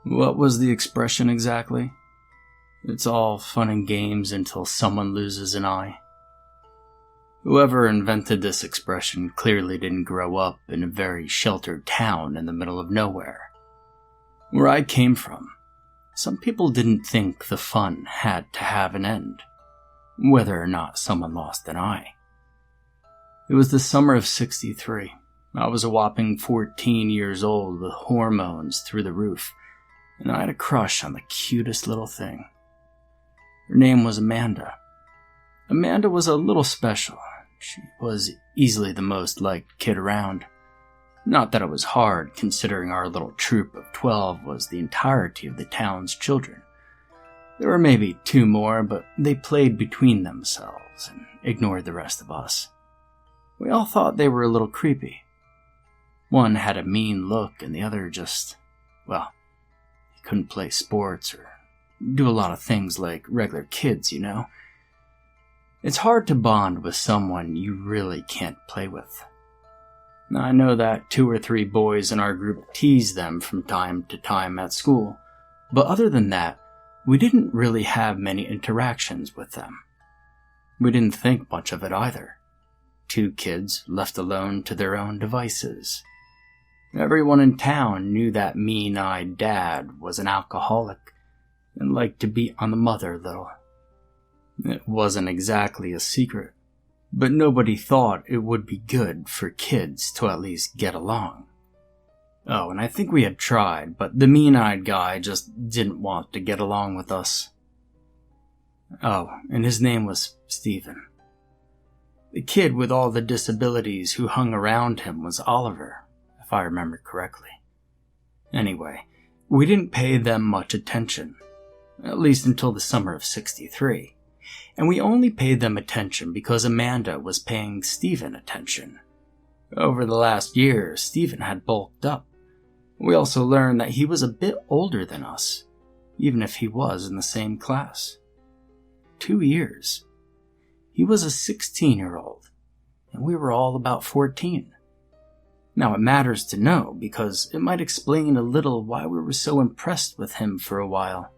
What was the expression exactly? It's all fun and games until someone loses an eye. Whoever invented this expression clearly didn't grow up in a very sheltered town in the middle of nowhere. Where I came from, some people didn't think the fun had to have an end, whether or not someone lost an eye. It was the summer of '63. I was a whopping 14 years old with hormones through the roof, and I had a crush on the cutest little thing. Her name was Amanda. Amanda was a little special. She was easily the most liked kid around. Not that it was hard, considering our little troop of 12 was the entirety of the town's children. There were maybe 2 more, but they played between themselves and ignored the rest of us. We all thought they were a little creepy. One had a mean look and the other just, well, he couldn't play sports or do a lot of things like regular kids, you know. It's hard to bond with someone you really can't play with. I know that 2 or 3 boys in our group teased them from time to time at school, but other than that, we didn't really have many interactions with them. We didn't think much of it either. 2 kids left alone to their own devices. Everyone in town knew that mean-eyed dad was an alcoholic and liked to beat on the mother a little. It wasn't exactly a secret, but nobody thought it would be good for kids to at least get along. Oh, and I think we had tried, but the mean-eyed guy just didn't want to get along with us. Oh, and his name was Stephen. The kid with all the disabilities who hung around him was Oliver, if I remember correctly. Anyway, we didn't pay them much attention, at least until the summer of '63. And we only paid them attention because Amanda was paying Stephen attention. Over the last year, Stephen had bulked up. We also learned that he was a bit older than us, even if he was in the same class. 2 years. He was a 16-year-old, and we were all about 14. Now it matters to know because it might explain a little why we were so impressed with him for a while.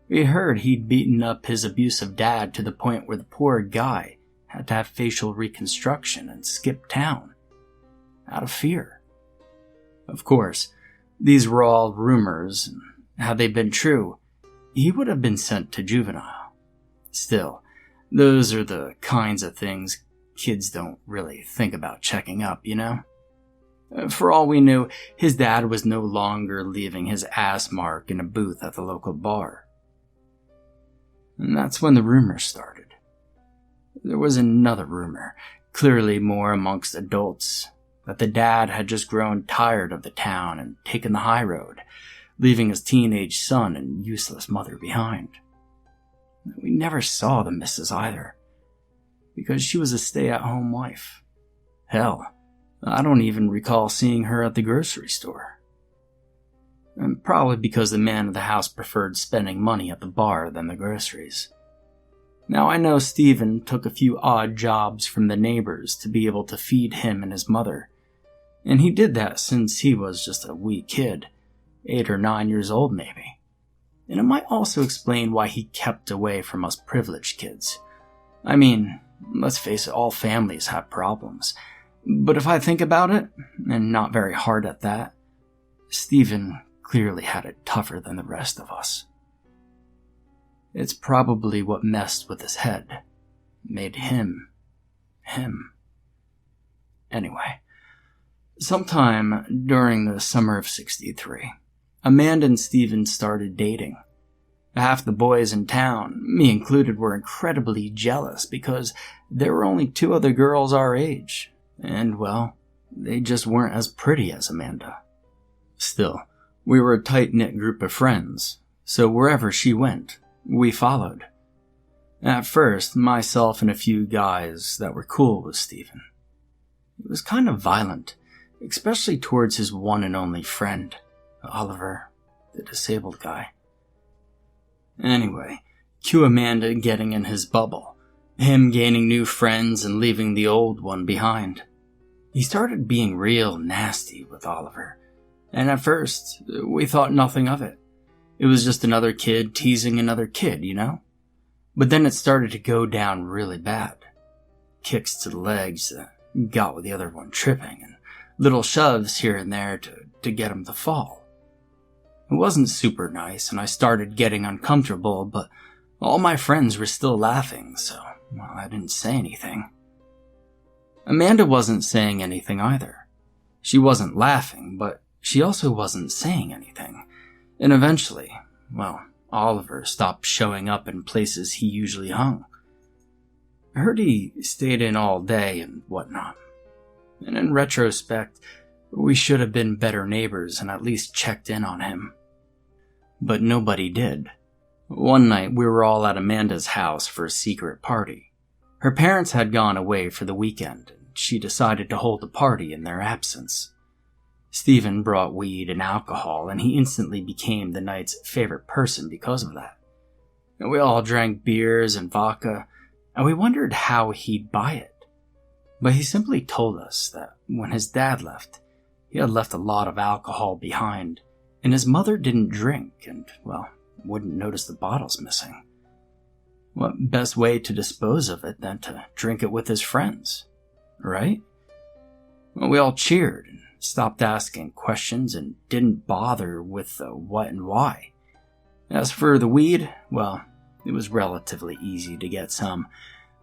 We heard he'd beaten up his abusive dad to the point where the poor guy had to have facial reconstruction and skip town, out of fear. Of course, these were all rumors, and had they been true, he would have been sent to juvenile. Still, those are the kinds of things kids don't really think about checking up, you know? For all we knew, his dad was no longer leaving his ass mark in a booth at the local bar. And that's when the rumors started. There was another rumor, clearly more amongst adults, that the dad had just grown tired of the town and taken the high road, leaving his teenage son and useless mother behind. We never saw the missus either, because she was a stay-at-home wife. Hell, I don't even recall seeing her at the grocery store. And probably because the man of the house preferred spending money at the bar than the groceries. Now I know Stephen took a few odd jobs from the neighbors to be able to feed him and his mother, and he did that since he was just a wee kid, 8 or 9 years old maybe. And it might also explain why he kept away from us privileged kids. I mean, let's face it, all families have problems. But if I think about it, and not very hard at that, Stephen clearly had it tougher than the rest of us. It's probably what messed with his head, made him. Anyway, sometime during the summer of '63, Amanda and Stephen started dating. Half the boys in town, me included, were incredibly jealous because there were only 2 other girls our age, and well, they just weren't as pretty as Amanda. Still, we were a tight-knit group of friends, so wherever she went, we followed. At first, myself and a few guys that were cool with Stephen. It was kind of violent, especially towards his one and only friend, Oliver, the disabled guy. Anyway, cue Amanda getting in his bubble, him gaining new friends and leaving the old one behind. He started being real nasty with Oliver, And at first, we thought nothing of it. It was just another kid teasing another kid, you know? But then it started to go down really bad. Kicks to the legs that got with the other one tripping, and little shoves here and there to get him to fall. It wasn't super nice, and I started getting uncomfortable, but all my friends were still laughing, so I didn't say anything. Amanda wasn't saying anything either. She wasn't laughing, but she also wasn't saying anything. And eventually, Oliver stopped showing up in places he usually hung. I heard he stayed in all day and whatnot. And in retrospect, we should have been better neighbors and at least checked in on him. But nobody did. One night, we were all at Amanda's house for a secret party. Her parents had gone away for the weekend, and she decided to hold a party in their absence. Stephen brought weed and alcohol, and he instantly became the night's favorite person because of that. And we all drank beers and vodka, and we wondered how he'd buy it. But he simply told us that when his dad left, he had left a lot of alcohol behind, and his mother didn't drink and, wouldn't notice the bottles missing. What best way to dispose of it than to drink it with his friends, right? We all cheered and stopped asking questions and didn't bother with the what and why. As for the weed, it was relatively easy to get some.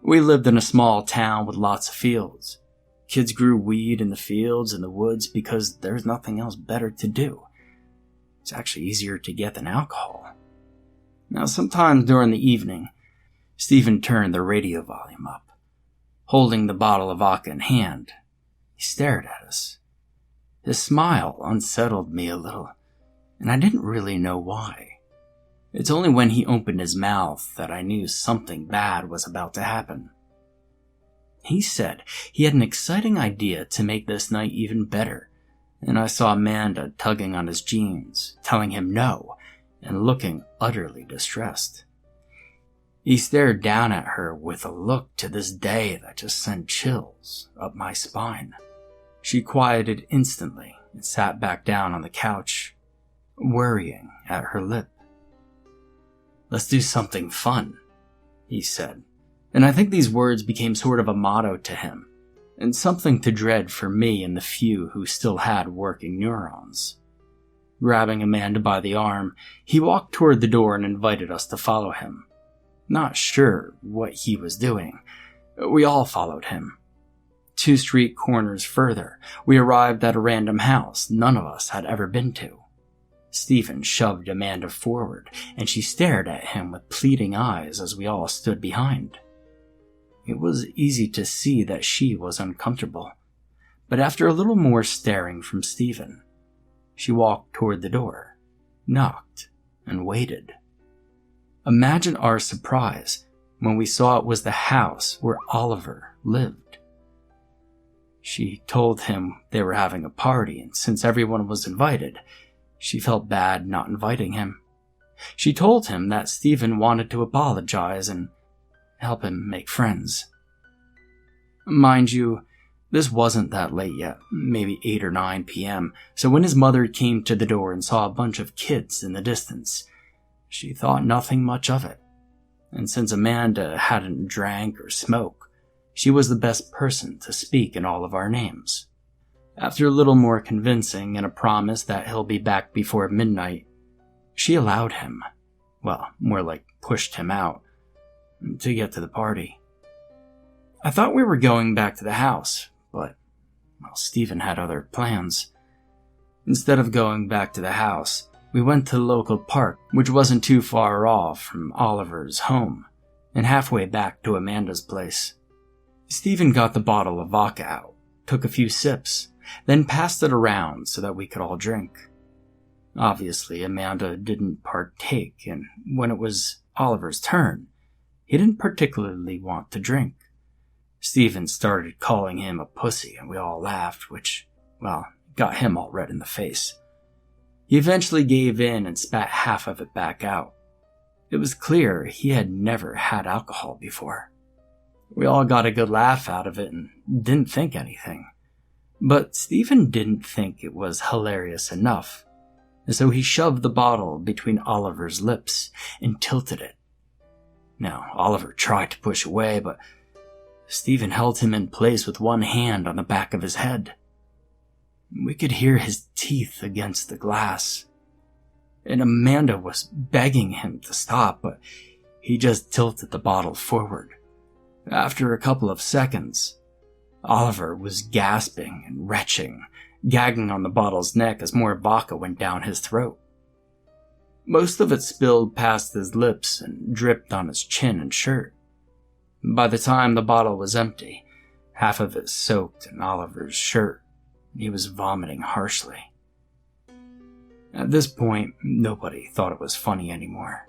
We lived in a small town with lots of fields. Kids grew weed in the fields and the woods because there's nothing else better to do. It's actually easier to get than alcohol. Now, sometimes during the evening, Stephen turned the radio volume up. Holding the bottle of vodka in hand, he stared at us. His smile unsettled me a little, and I didn't really know why. It's only when he opened his mouth that I knew something bad was about to happen. He said he had an exciting idea to make this night even better, and I saw Amanda tugging on his jeans, telling him no, and looking utterly distressed. He stared down at her with a look to this day that just sent chills up my spine. She quieted instantly and sat back down on the couch, worrying at her lip. "Let's do something fun," he said, and I think these words became sort of a motto to him, and something to dread for me and the few who still had working neurons. Grabbing Amanda by the arm, he walked toward the door and invited us to follow him. Not sure what he was doing. We all followed him. 2 street corners further, we arrived at a random house none of us had ever been to. Stephen shoved Amanda forward, and she stared at him with pleading eyes as we all stood behind. It was easy to see that she was uncomfortable, but after a little more staring from Stephen, she walked toward the door, knocked, and waited. Imagine our surprise when we saw it was the house where Oliver lived. She told him they were having a party, and since everyone was invited, she felt bad not inviting him. She told him that Stephen wanted to apologize and help him make friends. Mind you, this wasn't that late yet, maybe 8 or 9 p.m., so when his mother came to the door and saw a bunch of kids in the distance, she thought nothing much of it. And since Amanda hadn't drank or smoked, she was the best person to speak in all of our names. After a little more convincing and a promise that he'll be back before midnight, she allowed him, more like pushed him out, to get to the party. I thought we were going back to the house, but, Stephen had other plans. Instead of going back to the house, we went to the local park, which wasn't too far off from Oliver's home, and halfway back to Amanda's place. Stephen got the bottle of vodka out, took a few sips, then passed it around so that we could all drink. Obviously, Amanda didn't partake, and when it was Oliver's turn, he didn't particularly want to drink. Stephen started calling him a pussy, and we all laughed, which, got him all red in the face. He eventually gave in and spat half of it back out. It was clear he had never had alcohol before. We all got a good laugh out of it and didn't think anything. But Stephen didn't think it was hilarious enough, and so he shoved the bottle between Oliver's lips and tilted it. Now, Oliver tried to push away, but Stephen held him in place with one hand on the back of his head. We could hear his teeth against the glass, and Amanda was begging him to stop, but he just tilted the bottle forward. After a couple of seconds, Oliver was gasping and retching, gagging on the bottle's neck as more vodka went down his throat. Most of it spilled past his lips and dripped on his chin and shirt. By the time the bottle was empty, half of it soaked in Oliver's shirt. He was vomiting harshly. At this point, nobody thought it was funny anymore.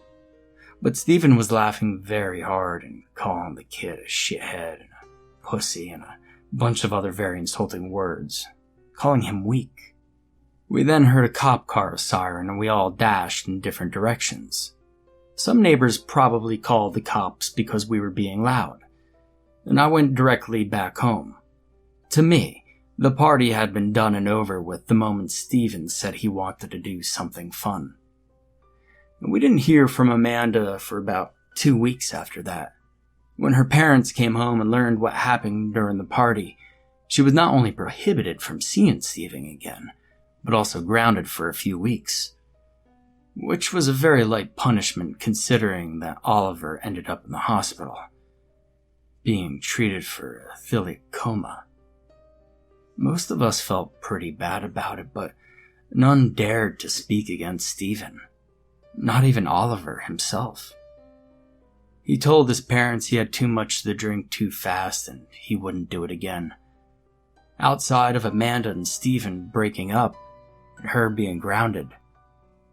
But Stephen was laughing very hard and calling the kid a shithead and a pussy and a bunch of other very insulting words, calling him weak. We then heard a cop car siren and we all dashed in different directions. Some neighbors probably called the cops because we were being loud, and I went directly back home. To me, the party had been done and over with the moment Stephen said he wanted to do something fun. We didn't hear from Amanda for about 2 weeks after that. When her parents came home and learned what happened during the party, she was not only prohibited from seeing Stephen again, but also grounded for a few weeks. Which was a very light punishment considering that Oliver ended up in the hospital, being treated for athletic coma. Most of us felt pretty bad about it, but none dared to speak against Stephen. Not even Oliver himself. He told his parents he had too much to drink too fast and he wouldn't do it again. Outside of Amanda and Stephen breaking up and her being grounded,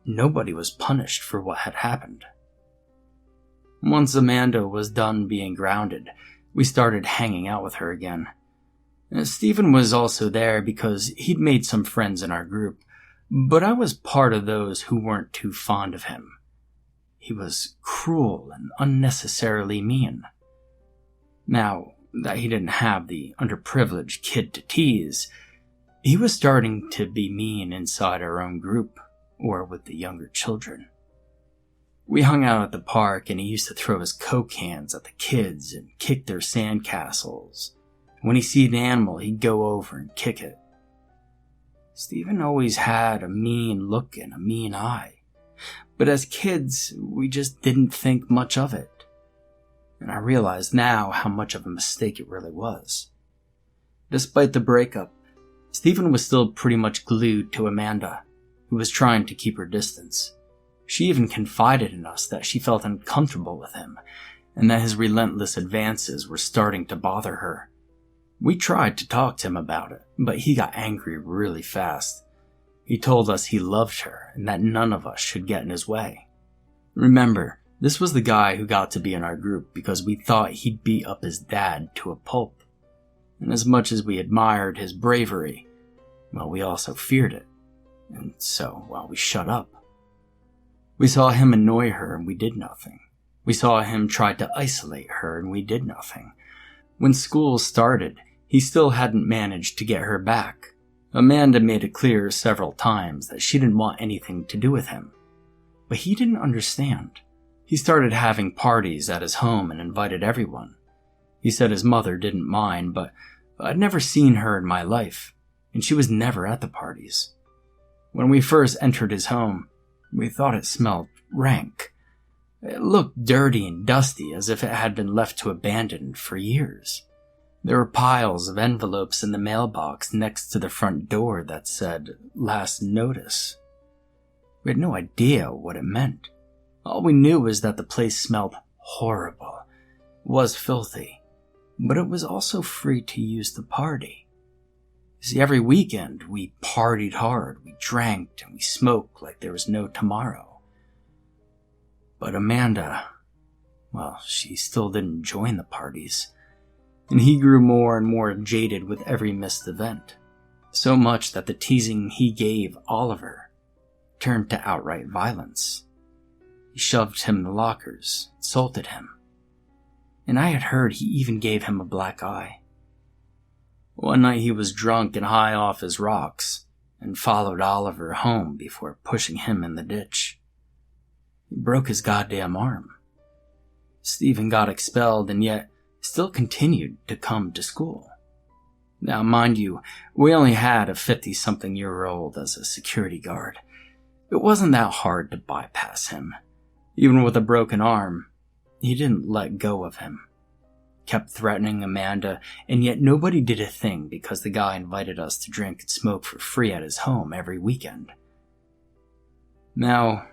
nobody was punished for what had happened. Once Amanda was done being grounded, we started hanging out with her again. Stephen was also there because he'd made some friends in our group, but I was part of those who weren't too fond of him. He was cruel and unnecessarily mean. Now that he didn't have the underprivileged kid to tease, he was starting to be mean inside our own group or with the younger children. We hung out at the park and he used to throw his Coke cans at the kids and kick their sandcastles. When he see an animal, he'd go over and kick it. Stephen always had a mean look and a mean eye, but as kids, we just didn't think much of it. And I realize now how much of a mistake it really was. Despite the breakup, Stephen was still pretty much glued to Amanda, who was trying to keep her distance. She even confided in us that she felt uncomfortable with him, and that his relentless advances were starting to bother her. We tried to talk to him about it, but he got angry really fast. He told us he loved her and that none of us should get in his way. Remember, this was the guy who got to be in our group because we thought he'd beat up his dad to a pulp. And as much as we admired his bravery, well, we also feared it. And so, well, we shut up. We saw him annoy her and we did nothing. We saw him try to isolate her and we did nothing. When school started, he still hadn't managed to get her back. Amanda made it clear several times that she didn't want anything to do with him. But he didn't understand. He started having parties at his home and invited everyone. He said his mother didn't mind, but I'd never seen her in my life, and she was never at the parties. When we first entered his home, we thought it smelled rank. It looked dirty and dusty, as if it had been left to abandon for years. There were piles of envelopes in the mailbox next to the front door that said, "Last Notice." We had no idea what it meant. All we knew was that the place smelled horrible, was filthy, but it was also free to use the party. You see, every weekend we partied hard, we drank, and we smoked like there was no tomorrow. But Amanda, well, she still didn't join the parties, and he grew more and more jaded with every missed event, so much that the teasing he gave Oliver turned to outright violence. He shoved him in the lockers, insulted him, and I had heard he even gave him a black eye. One night he was drunk and high off his rocks and followed Oliver home before pushing him in the ditch. He broke his goddamn arm. Stephen got expelled and yet still continued to come to school. Now, mind you, we only had a 50-something-year-old as a security guard. It wasn't that hard to bypass him. Even with a broken arm, he didn't let go of him. Kept threatening Amanda, and yet nobody did a thing because the guy invited us to drink and smoke for free at his home every weekend. Now,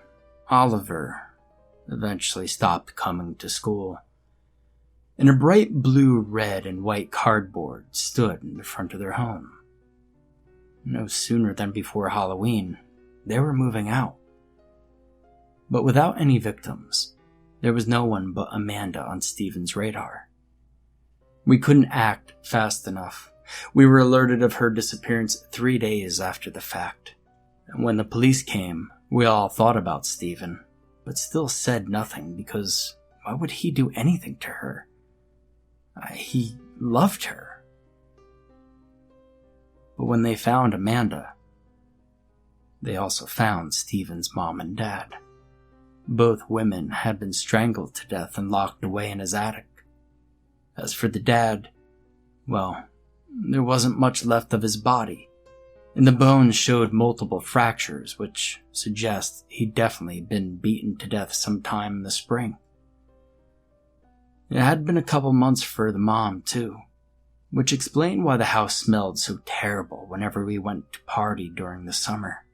Oliver eventually stopped coming to school, and a bright blue, red, and white cardboard stood in the front of their home. No sooner than before Halloween, they were moving out. But without any victims, there was no one but Amanda on Stephen's radar. We couldn't act fast enough. We were alerted of her disappearance 3 days after the fact. And when the police came, we all thought about Stephen, but still said nothing because why would he do anything to her? He loved her. But when they found Amanda, they also found Stephen's mom and dad. Both women had been strangled to death and locked away in his attic. As for the dad, well, there wasn't much left of his body, and the bones showed multiple fractures, which suggests he'd definitely been beaten to death sometime in the spring. It had been a couple months for the mom, too, which explained why the house smelled so terrible whenever we went to party during the summer.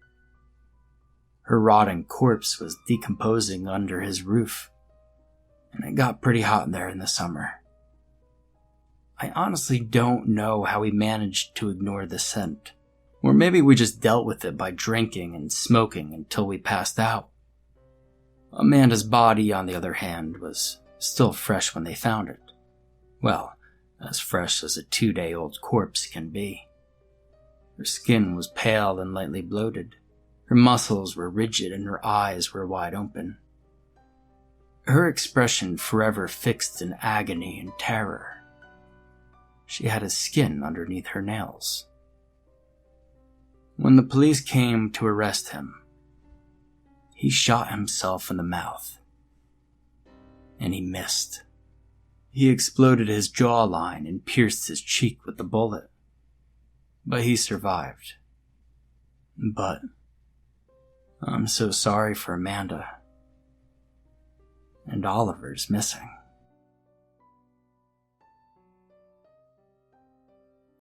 Her rotting corpse was decomposing under his roof, and it got pretty hot in there in the summer. I honestly don't know how we managed to ignore the scent, or maybe we just dealt with it by drinking and smoking until we passed out. Amanda's body, on the other hand, was still fresh when they found it. Well, as fresh as a 2-day-old corpse can be. Her skin was pale and lightly bloated. Her muscles were rigid and her eyes were wide open. Her expression forever fixed in agony and terror. She had his skin underneath her nails. When the police came to arrest him, he shot himself in the mouth. And he missed. He exploded his jawline and pierced his cheek with the bullet. But he survived. But I'm so sorry for Amanda. And Oliver's missing.